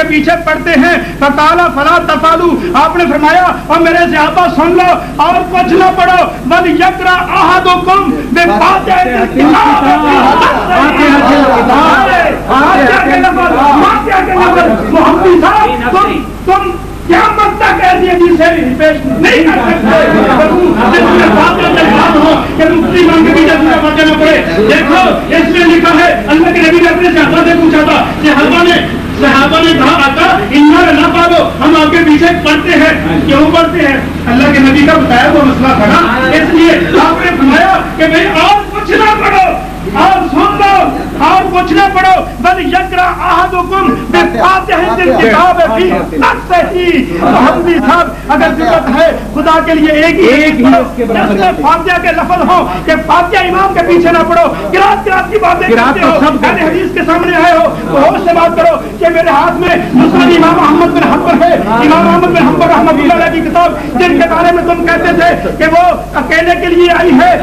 پیچھے پڑھتے ہیں فقال فلا تفعلوا، آپ نے فرمایا اور میرے صحابہ سن لو اور کچھ نہ پڑھو، بل یقرأ احدکم بفاتحۃ الکتاب، محمد صاحب تم قیامت تک ایسی حدیثیں پیش نہیں کر سکتے کہ مفتی امام کے پیچھے پورا فاتحہ نہ پڑھے۔ دیکھو اس میں لکھا ہے اللہ کے نبی نے اپنے صحابہ سے پوچھا تھا، صحابہ نے کہا آقا انا لنفعل، ہم آپ کے پیچھے پڑھتے ہیں، کیوں پڑھتے ہیں؟ اللہ کے نبی کا بتایا وہ مسئلہ تھا نا، اس لیے آپ نے فرمایا کہ بھائی اور کچھ نہ پڑھو اور سن لو اور کچھ نہ پڑھو، بل یقرأ احدکم بفاتحۃ الکتاب فی نفسہ۔ محمد صاحب اگر ضرورت ہے خدا کے لیے ایک ہی جس میں فاتحہ کے لفظ ہو کہ فاتحہ امام کے پیچھے نہ پڑھو، قرات کی باتیں کرتے ہو، اہل حدیث کے سامنے آئے ہو تو ہوش سے بات کرو کہ میرے ہاتھ میں مسند امام احمد بن حنبل ہے، امام احمد بن حنبل رحمۃ اللہ علیہ کی کتاب جن کے بارے میں تم کہتے تھے کہ وہ اکیلے کے لیے آئی ہے،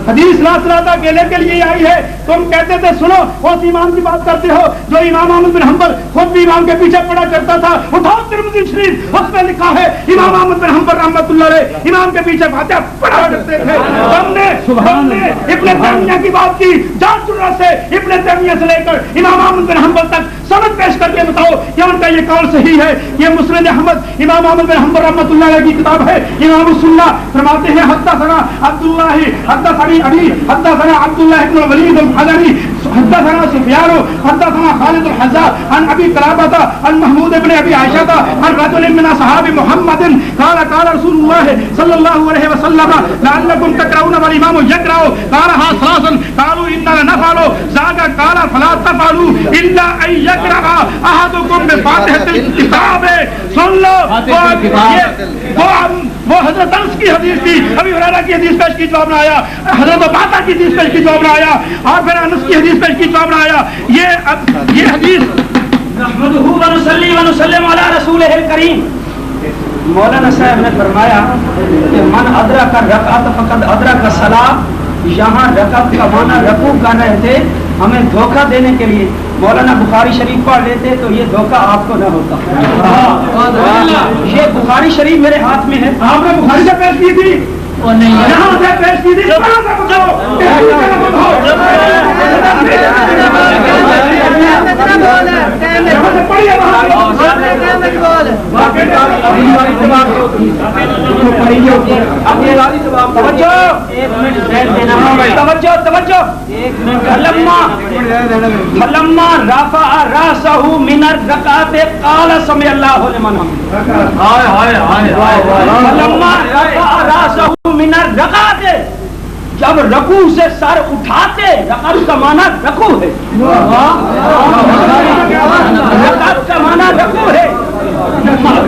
حدیث لا اکیلے کے لیے آئی ہے، تم کہتے تھے سنو اس امام کی بات کرتے ہو جو امام احمد بن حنبل خود بھی امام کے پیچھے پڑا کرتا تھا، اٹھاؤ ترمذی شریف اس میں لکھا ہے امام احمد بن حنبل رحمۃ اللہ علیہ امام کے پیچھے فاتحہ پڑھا کرتے تھے۔ تم نے ابن تیمیہ کی بات کی، جان چرا سے ابن تیمیہ سے لے کر امام احمد بن حنبل تک سند پیش کر کے بتاؤ کہ ان کا یہ قول صحیح ہے، یہ مسند احمد امام احمد بن حنبل رحمۃ اللہ علیہ کی کتاب ہے۔ امام السنہ فرماتے ہیں حدثنا عبداللہ حدثني ابي حدثنا عبد الله بن الوليد الحضري حدثنا سفيان حدثنا خالد الحذاء عن ابي قلابة عن محمود بن ابي عائشة عن رجل من اصحاب محمد قال قال رسول الله صلى الله عليه وسلم لعلكم تقرؤون والامام يقرأ قالها ثلاثا قالوا انا لنفعل ذاك قال فلا تفعلوا الا ان يقرأ احدكم بفاتحة الكتاب۔ سن لو وہ حضرت انس کی حدیث تھی، ابی ہریرہ کی حدیث پیش کی جواب نہ آیا، حضرت عبادہ کی حدیث پیش کی جواب نہ آیا، اور پھر انس کی حدیث پیش کی جواب نہ آیا۔ یہ حدیث نحمدہ ونصلی ونسلم علی رسولہ الکریم۔ مولانا صاحب نے فرمایا کہ من ادرک الرکعۃ فقد ادرک الصلاۃ، یہاں رکعت کا معنی رکوع کر رہے تھے، ہمیں دھوکہ دینے کے لیے مولانا بخاری شریف پڑھ لیتے تو یہ دھوکہ آپ کو نہ ہوتا۔ یہ بخاری شریف میرے ہاتھ میں ہے، آپ نے بخاری سے پیش کی تھی یہاں سے پیش کی تھی، فلما رفع رأسه من الركعة قال سمع الله لمن حمده۔ فلما رفع رأسه من الركعة، جب رکوع سے سر اٹھاتے، رکعت کا معنی رکوع ہے، رکعت کا معنی رکوع ہے۔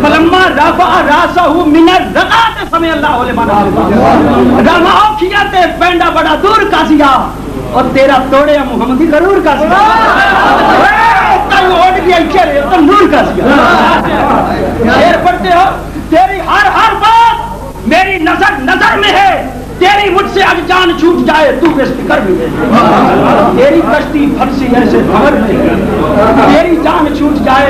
فلما رفع رأسه من الركعة سمع الله لمن حمده۔ رماؤ کیا تے پینڈا بڑا دور کا سیا اور تیرا توڑے محمدی ضرور کا سیا، تنگ اٹھ گیا چلے تندور کا سیا۔ شعر پڑھتے ہو، تیری ہر بات میری نظر میں ہے، تیری مجھ سے اب جان چھوٹ جائے تو بے فکر بھی ہے، تیری کشتی پھنسی ایسے بھور میں، تیری جان چھوٹ جائے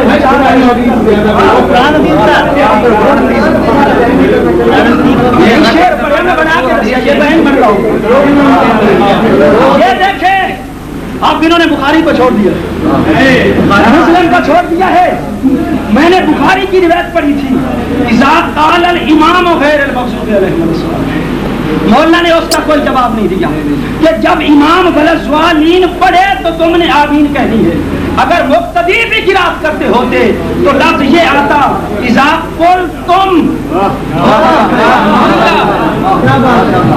شیر پڑھے میں بنا کے رسیا، یہ بہن بن رہا ہوں۔ یہ دیکھیں اب انہوں نے بخاری کو چھوڑ دیا، مسلم کو چھوڑ دیا ہے۔ میں نے بخاری کی روایت پڑھی تھی، اذا قال الامام غیر المغضوب علیہم الصلاۃ، مولانا نے اس کا کوئی جواب نہیں دیا کہ جب امام غلظوالین پڑھے تو تم نے آمین کہنی ہے۔ اگر مقتدی بھی قرات کرتے ہوتے تو لفظ یہ آتا اذا قلتم،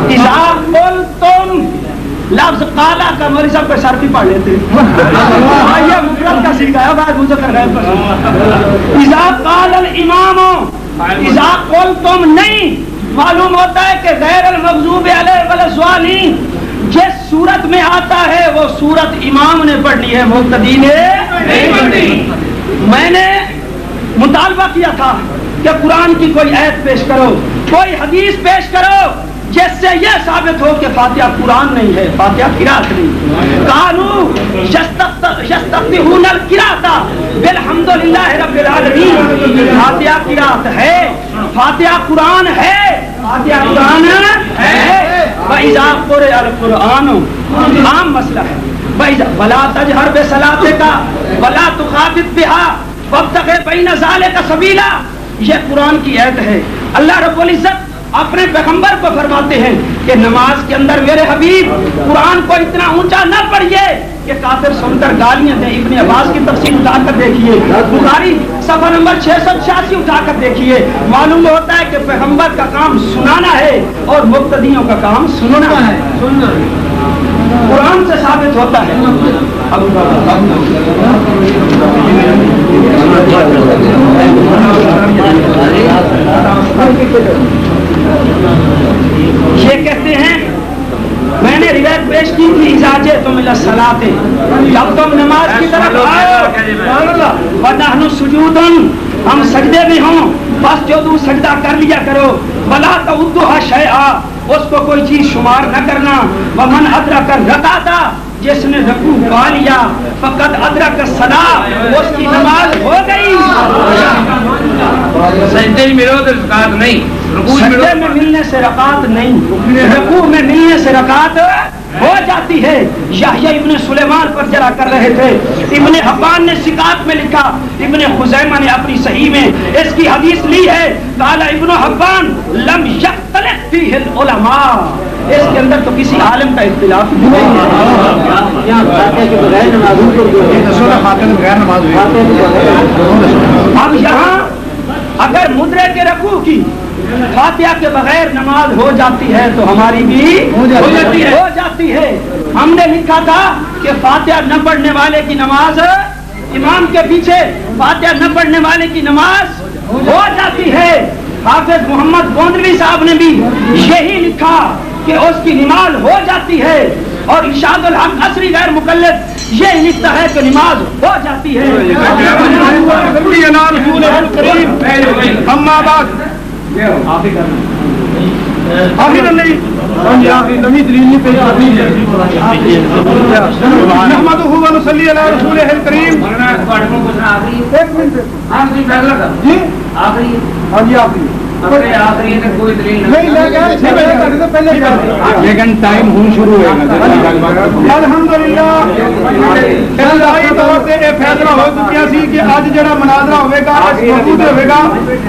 اذا قلتم، لفظ قالا کا مولوی صاحب پہ صرفی پڑھ لیتے، یہ مفرد کا سیکھا ہے بعد مجھے کر رہے۔ اذا قال الامام، اذا قلتم نہیں، معلوم ہوتا ہے کہ غیر المغضوب علیہ والضالین جس صورت میں آتا ہے وہ صورت امام نے پڑھنی ہے، مقتدی نے نہیں پڑھنی۔ میں نے مطالبہ کیا تھا کہ قرآن کی کوئی آیت پیش کرو، کوئی حدیث پیش کرو جس سے یہ ثابت ہو کہ فاتحہ قرآن نہیں ہے، فاتحہ قرات نہیں. قالوا یستفتحون القراۃ بالحمدللہ رب العالمین. فاتحہ قرات ہے، فاتحہ قرآن ہے، فاتحہ قرآن ہے. وَإِذَا قُرِئَ الْقُرْآنُ عام مسئلہ ہے. وَلَا تَجْهَرْ بِصَلَاتِكَ وَلَا تُخَافِتْ بِهَا وَابْتَغِ بَيْنَ ذَلِكَ سَبِيلًا. یہ قرآن کی آیت ہے. اللہ رب العزت اپنے پیغمبر کو فرماتے ہیں کہ نماز کے اندر میرے حبیب قرآن کو اتنا اونچا نہ پڑھیے کہ کافر سن کر گالیاں دیں. ابن عباس کی تفسیر اٹھا کر دیکھیے، بخاری صفحہ نمبر 686 اٹھا کر دیکھیے. معلوم ہوتا ہے کہ پیغمبر کا کام سنانا ہے اور مقتدیوں کا کام سننا ہے. قرآن سے ثابت ہوتا ہے. یہ کہتے ہیں میں نے روایت پیش کی تھی اجازے تم الصلاۃ، جب تم نماز کی طرف آؤ ونحن سجودن، ہم سجدے میں ہوں، بس جو تم سجدہ کر لیا کرو. ولا تعدوها شیئا، اس کو کوئی چیز شمار نہ کرنا. ومن ادرک الرکعۃ، جس نے رکوع پا لیا فقط ادرک الصلاۃ، اس کی نماز ہو گئی. سجدے میں ملو تو رکعت نہیں، سجدے میں ملنے سے رکعت نہیں، رکوع میں ملنے سے رکعت ہو جاتی ہے. یحییٰ ابن سلیمان پر جرا کر رہے تھے. ابن حبان نے ثقات میں لکھا، ابن خزیمہ نے اپنی صحیح میں اس کی حدیث لی ہے. قال ابن حبان لم یختلف فیہ العلماء، اس کے اندر تو کسی عالم کا اختلاف نہیں ہے. اب یہاں اگر مدرے کے رکوع کی فاتحہ کے بغیر نماز ہو جاتی ہے تو ہماری بھی ہو جاتی ہے. ہم نے لکھا تھا کہ فاتحہ نہ پڑھنے والے کی نماز، امام کے پیچھے فاتحہ نہ پڑھنے والے کی نماز ہو جاتی ہے. حافظ محمد گوندوی صاحب نے بھی یہی لکھا کہ اس کی نماز ہو جاتی ہے. اور ارشاد الحق عصری غیر مقلد یہ لکھتا ہے کہ نماز ہو جاتی ہے. اما بعد نحمدہ و نصلی علی رسولہ الکریم. لیکن ٹائم ہوں شروع ہے. الحمدللہ الہی طور سے یہ فیصلہ ہو چکیا سی کہ اج جڑا مناظرہ ہوئے گا ہوئے گا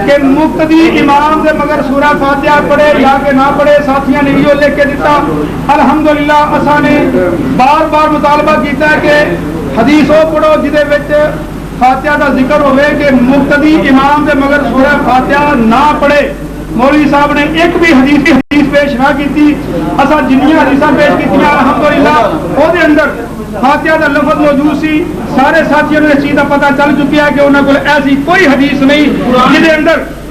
کہ مقتدی امام دے مگر سورہ فاتحہ پڑھے یا کہ نہ پڑھے. ساتھیاں نے یہ لکھ کے دیتا. الحمدللہ اساں نے بار بار مطالبہ کیتا ہے کہ حدیث او پڑھو جدے وچ فاتحہ دا ذکر ہوئے کہ مقتدی امام دے مگر سورہ فاتحہ نہ پڑھے. مولوی صاحب نے ایک بھی حدیث پیش نہ کی. اساں جنیاں حدیثاں پیش کیتیاں الحمدللہ او دے اندر فاتحہ دا لفظ موجود سی. سارے ساتھیوں نے اس چیز کا پتہ چل چکیا کہ انہاں کول ایسی کوئی حدیث نہیں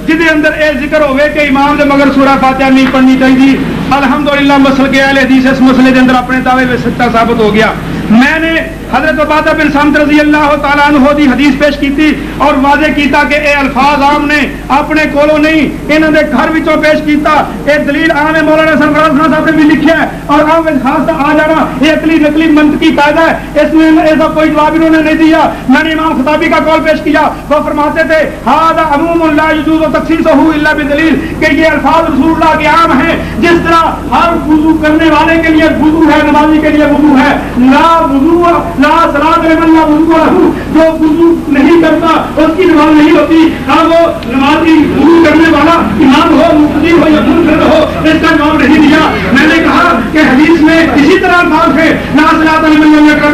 جدے اندر اے ذکر ہوئے کہ امام دے مگر سورہ فاتحہ نہیں پڑھنی چاہیے. الحمدللہ مسل کے اہل حدیث اس مسئلے کے اندر اپنے دعوے میں سچا ثابت ہو گیا. میں نے حضرت عبادہ بن صامت رضی اللہ تعالیٰ عنہ دی حدیث پیش کی تھی اور واضح کیتا کہ اے الفاظ عام نے اپنے کولوں نہیں انہوں نے گھر وچوں پیش کیتا. اے دلیل عام ہے مولانا سرفراز خان صاحب نے بھی لکھیا ہے اور عام میں خاص آ جانا یہ عقلی نقلی منطقی قاعدہ ہے. اس میں ایسا کوئی جواب انہوں نے نہیں دیا. میں نے امام خطابی کا قول پیش کیا، وہ فرماتے تھے ھذا عموم لا يجوز تخصيصه الا بدلیل، کہ یہ الفاظ رسول اللہ کے عام ہیں. جس طرح ہر وضو کرنے والے کے لیے وضو ہے، نمازی کے لیے وضو ہے. لا وضو لا صلاۃ لمن لا وضو له، جو وضو نہیں کرتا اس کی نماز نہیں ہوتی. ہاں وہ نمازی وضو کرنے والا امام ہو، مقتدی ہو یا منفرد ہو، اس کا جواب نہیں دیا. میں نے کہا کہ حدیث میں اسی طرح الفاظ ہے لا صلاۃ لمن لم يقرأ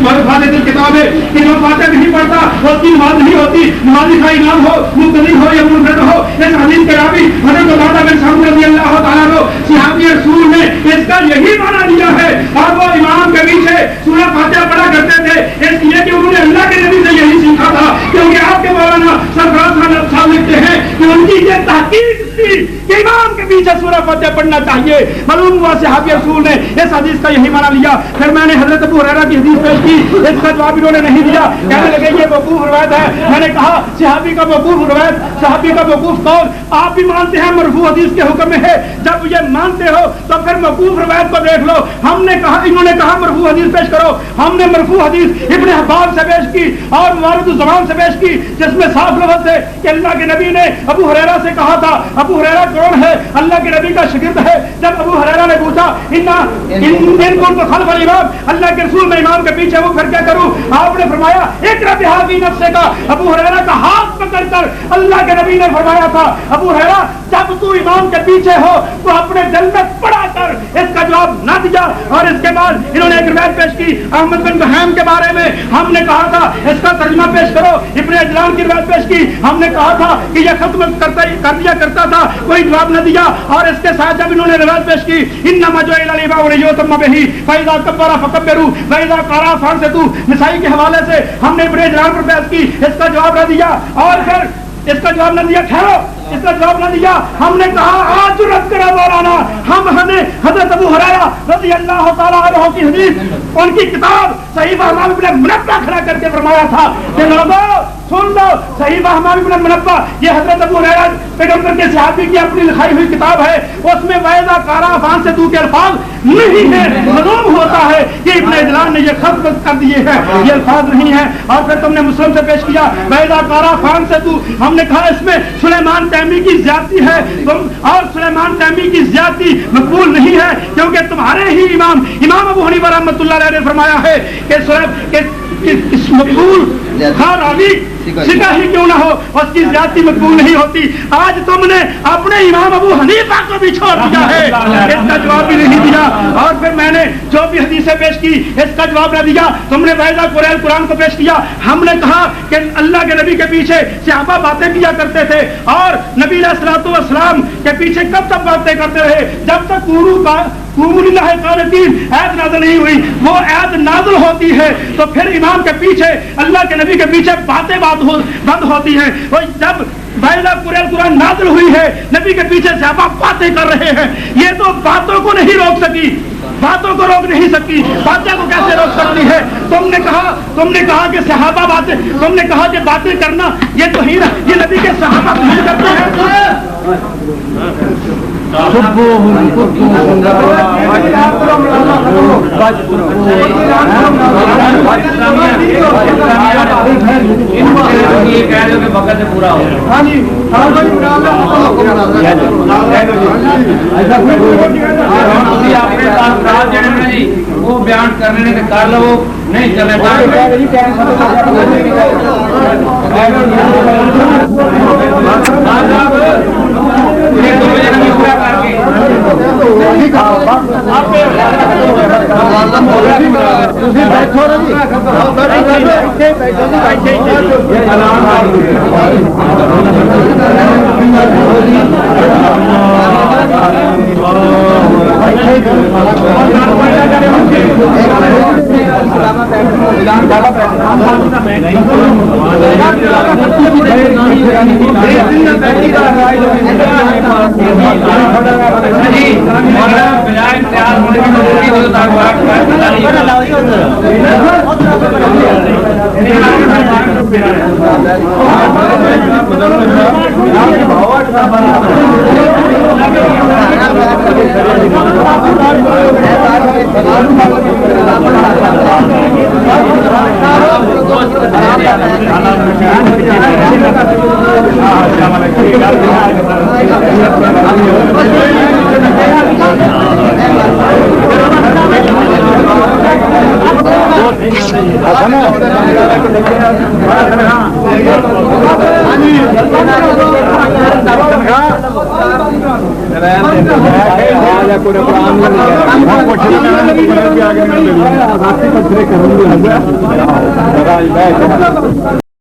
بفاتحة الكتاب، کہ جو فاتحہ نہیں پڑھتا اس کی نماز نہیں ہوتی. نمازی کا امام ہو، مقتدی ہو یا منفرد ہو. اس حدیث کے راوی حضرت عبادہ بن صامت رضی اللہ تعالیٰ عنہ صحابی رسول نے اس کا یہی معنی دیا ہے اور وہ امام کے پیچھے سورہ فاتحہ پڑھا کرتے تھے اس لیے کہ انہوں نے اللہ کے نبی سے یہی سیکھا تھا. کیونکہ آپ کے مولانا سرفراز خان صاحب لکھتے ہیں کہ ان کی یہ تحقیق تھی کہ امام کے پیچھے سورہ فاتحہ پڑھنا چاہیے. معلوم ہوا صحابی رسول نے اس حدیث کا یہی معنی لیا. پھر میں نے حضرت ابو ہریرہ کی حدیث پیش کی, اس کا جواب انہوں نے نہیں دیا, کہنے لگے یہ موقوف روایت ہے. میں نے کہا صحابی کا موقوف روایت, صحابی کا موقوف قول آپ بھی مانتے ہیں مرفوع حدیث کے حکم میں ہے. جب یہ مانتے ہو تو پھر موقوف روایت کو دیکھ لو. ہم نے کہا, انہوں نے کہا مرفوع حدیث پیش کرو, ہم نے مرفوع حدیث ابن حباب سے پیش کی اور موارد الزمان سے پیش کی, جس میں صاف لفظ ہے کہ اللہ کے نبی نے ابو ہریرہ سے کہا تھا. ابو ہریرہ کون ہے؟ اللہ کے نبی کا شاگرد ہے. جب ابو ہریرہ نے پوچھا ان کو خلف الامام, اللہ کے رسول میں امام کے پیچھے وہ پھر کیا کروں, آپ نے فرمایا اقرأ بہذی نفسک کا. ابو ہریرہ کا ہاتھ پکڑ کر اللہ کے نبی نے فرمایا تھا, ابو ہریرہ جب تو امام کے پیچھے ہو تو اپنے دل میں پڑا کر. اس کا جواب نہ دیا. اور اس کے بعد انہوں نے ایک روایت پیش کی احمد بن بہیم کے بارے میں. ہم نے کہا تھا اس کا ترجمہ پیش کرو, ابن اجلان کی روایت پیش کی. ہم نے کہا تھا کہ یہ ختم کر دیا کرتا تھا, کوئی جواب نہ دیا. اور اس کے ساتھ جب انہوں نے روایت پیش کی انما جعل الامام لیؤتم بہ فاذا کبر فکبروا واذا قرأ فانصتوا, نسائی کے حوالے سے ہم نے ابن اجلان پر بحث کی, اس کا جواب نہ دیا. اور پھر اس کا جواب نہ دیا, ٹھہرو, اس کا جواب نہ دیا. ہم نے کہا آج رد کرا مولانا, ہمیں حضرت ابو ہریرہ رضی اللہ تعالیٰ عنہ کی حدیث, ان کی کتاب صحیح امام ابن منبہ کھڑا کر کے فرمایا تھا کہ لوگوں سن لو, صحیح امام ابن منبہ یہ حضرت ابو ہریرہ پیغمبر کے صحابی کی اپنی لکھائی ہوئی کتاب ہے, اس میں وَإِذَا قَرَأَ فَانصِتُوا کے الفاظ نہیں ہے. معلوم ہوتا ہے کہ ابن اجلان نے یہ خط کر دیے ہیں, یہ الفاظ نہیں ہیں. اور پھر تم نے مسلم سے پیش کیا وَإِذَا قَرَأَ فَانصِتُوا, ہم نے کہا اس میں سلیمان تیمی کی زیادتی ہے, اور سلیمان تیمی کی زیادتی مقبول نہیں ہے, کیونکہ تمہارے ہی امام ابو حنیفہ رحمۃ اللہ علیہ نے فرمایا ہے کہ اس مقبول ہر راوی سکا ہی کیوں نہ ہو اس کی زیادتی مقبول نہیں ہوتی. آج تم نے اپنے امام ابو حنیفہ کو بھی چھوڑ دیا ہے, اس کا جواب بھی نہیں دیا. اور پھر میں نے جو بھی حدیثیں پیش کی اس کا جواب نہ دیا. تم نے وَإِذَا قُرِئَ القرآن کو پیش کیا. ہم نے کہا کہ اللہ کے نبی کے پیچھے صحابہ باتیں کیا کرتے تھے, اور نبی علیہ الصلوۃ والسلام کے پیچھے کب تک باتیں کرتے رہے, جب تک للہ قانتین آیت نازل نہیں ہوئی. وہ آیت نازل ہوتی ہے تو پھر امام کے پیچھے, اللہ کے نبی کے پیچھے باتیں بند ہوتی ہیں. جب وَإِذَا قُرِئَ القرآن نازل ہوئی ہے, نبی کے پیچھے صحابہ باتیں کر رہے ہیں. یہ تو باتوں کو نہیں روک سکی, باتوں کو روک نہیں سکتی, باتیں کو کیسے روک سکتی ہے. تم نے کہا کہ صحابہ باتیں, تم نے کہا کہ باتیں کرنا یہ تو ہی نا, یہ نبی کے صحابہ نہیں کرتے ہیں. پورا ہو وہ بیان کرنے نے کر لو, نہیں چلے